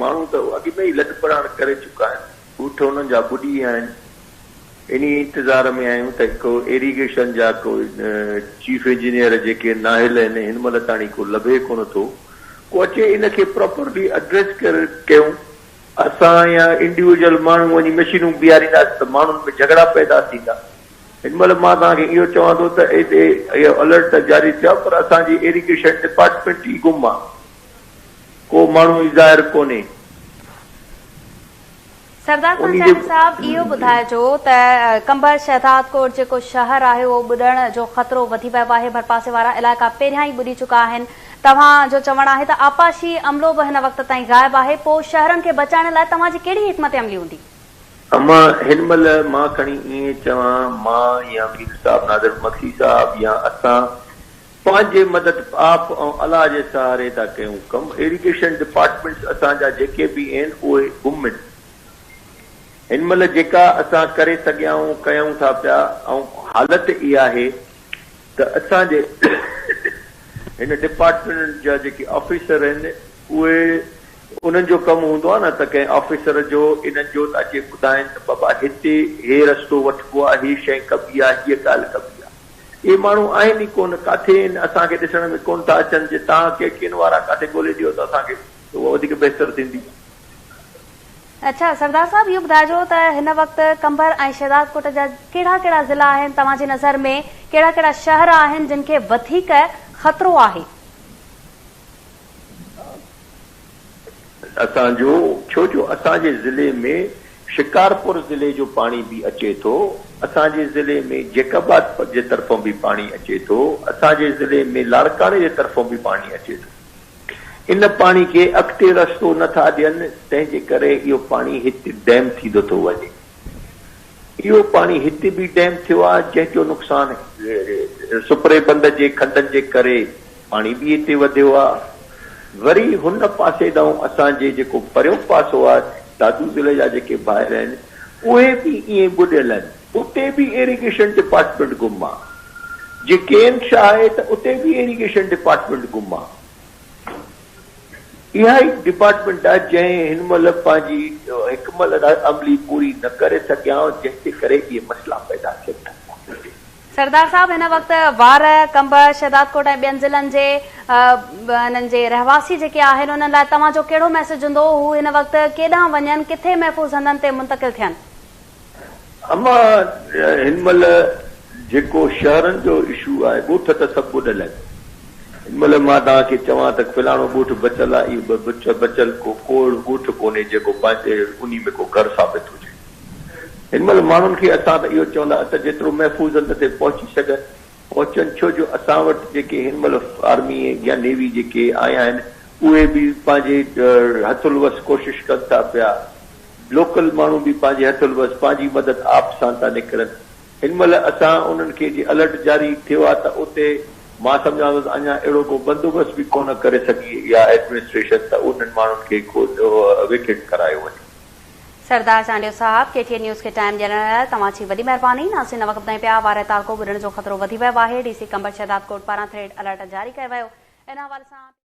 माण्हू त अॻु में ई लॾ पढ़ाण करे चुका आहिनि, ॻूठ हुननि जा ॿुॾी आहिनि। इन इंतज़ार में आहियूं त को इरिगेशन जा को चीफ इंजीनियर जेके नाहिल आहिनि हिन महिल ताणी को लभे कोन थो, को अचे इनखे प्रॉपरली एड्रेस कयूं। असां या इंडिविजुअल माण्हू वञी मशीनूं बीहारींदासीं त माण्हुनि में झगड़ा पैदा थींदा। हिन महिल मां तव्हांखे इहो चवां थो त हिते इहो अलर्ट जारी थियो आहे, पर असांजी इरिगेशन डिपार्टमेंट ई गुम आहे, को माण्हू ई ज़ाहिर कोन्हे। सरदार पंचायत साहब इहो ॿुधाइजो त कंबर शहदाद कोट जेको शहर आहे उहो ॿुॾण जो ख़तरो वधी वियो आहे, भरपासे वारा इलाइक़ा पहिरियां ई ॿुॾी चुका आहिनि। तव्हां जो चवणु आहे त आपाशी अमलो बि हिन वक़्त ताईं ग़ाइबु आहे, पोइ शहरनि खे बचाइण लाइ तव्हांजी कहिड़ी हिकमत अमली हूंदी? अमा हिन महिल मां खणी ईअं चवां, मां या मीर साहब नादिर मखी साहब या असां पंहिंजे मदद आप ऐं अलाह जे सहारे था कयूं कमु। इरिगेशन डिपार्टमेंट्स असांजा जेके बि आहिनि उहे गुम आहिनि। हिन महिल जेका असां करे सघियाऊं कयूं था पिया, ऐं हालत इहा आहे त असांजे हिन डिपार्टमेंट जा जेके ऑफिसर आहिनि उहे उन्हनि जो कमु हूंदो आहे न त कंहिं ऑफिसर जो इन्हनि जो त अचे ॿुधाइनि त बाबा हिते हे रस्तो वठिबो आहे, हीअ शइ कबी आहे, हीअ ॻाल्हि कबी आहे। इहे माण्हू आहिनि ई कोन, किथे आहिनि असांखे ॾिसण में कोन था अचनि। जे तव्हां के वारा किथे ॻोल्हे ॾियो त असांखे उहा वधीक बहितर थींदी। अच्छा सरदार साहब इहो ॿुधाइजो त हिन वक़्तु कंबर ऐं शहदाद कोट जा कहिड़ा कहिड़ा ज़िला आहिनि, तव्हांजी नज़र में कहिड़ा कहिड़ा शहर आहिनि जिन खे वधीक ख़तरो आहे? असांजो छो जो असांजे ज़िले में शिकारपुर ज़िले जो पाणी बि अचे थो, असांजे ज़िले में जैकबाद जे तरफ़ों बि पाणी अचे थो, असांजे ज़िले में लाड़काणे जे तरफ़ों बि पाणी अचे थो। इन पाणी खे अॻिते रस्तो नथा ॾियनि, तंहिंजे करे इहो पाणी हिते डैम थींदो थो वञे। इहो पाणी हिते बि डैम थियो आहे जंहिंजो नुक़सानु सुपरे बंद जे खंडनि जे करे पाणी बि हिते वधियो आहे। वरी हुन पासे ॾांहुं असांजे जेको परियों पासो आहे दादू ज़िले जा जेके ॿाहिरि आहिनि उहे बि ईअं ॿुॾियल आहिनि, उते बि इरिगेशन डिपार्टमेंट गुम आहे। जे केन शाह आहे त उते बि इरिगेशन डिपार्टमेंट गुम आहे। इहा ई डिपार्टमेंट आहे जंहिं हिन महिल पंहिंजी हिकमत अमली पूरी न करे सघिया, जंहिंजे करे इहे मसइला पैदा थियनि था। सरदार साहब हिन वक़्तु वार कंबर शहदाद कोट ऐं ॿियनि ज़िलनि जे हिननि जे रहवासी जेके आहिनि उन्हनि लाइ तव्हांजो कहिड़ो मैसेज हूंदो? हू हिन वक़्तु केॾांहुं वञनि, किथे महफ़ूज़ हंधनि ते मुंतक़िल थियनि? अमा हिन महिल जेको शहरनि जो इशू आहे, ॻोठ त सभु ॿुॾल आहिनि। हिन महिल मां तव्हांखे चवां त फिलाणो ॻोठ बचियल आहे, इहो बचियल को ॻोठ कोन्हे जेको पंहिंजे उन में को घर साबित हुजे। हिन महिल माण्हुनि खे असां त इहो चवंदा त जेतिरो महफ़ूज़ हंध ते पहुची सघनि पहुचनि, छो जो असां वटि जेके हिन महिल आर्मी या नेवी जेके आया आहिनि उहे बि पंहिंजे हथुलवस कोशिशि कनि था पिया। लोकल माण्हू बि पंहिंजे हथुलवस पंहिंजी मदद आप सां था निकिरनि। हिन महिल असां उन्हनि खे जे अलर्ट जारी थियो आहे त उते मां सम्झां थो अञा अहिड़ो को बंदोबस्त बि कोन करे सघी या एडमिनिस्ट्रेशन त उन्हनि माण्हुनि खे विकेट करायो वञे। सरदार चांडियो साहब KTN न्यूज़ खे टाइम ॾियण लाइ तव्हांजी वॾी महिरबानी। नासिन वक़्त ताईं पिया वार तालको ॿुॾण जो ख़तरो वधी वियो आहे। DC कंबर शहदाद कोट पारां थ्रेड अलर्ट जारी कयो वियो। इन हवाले सां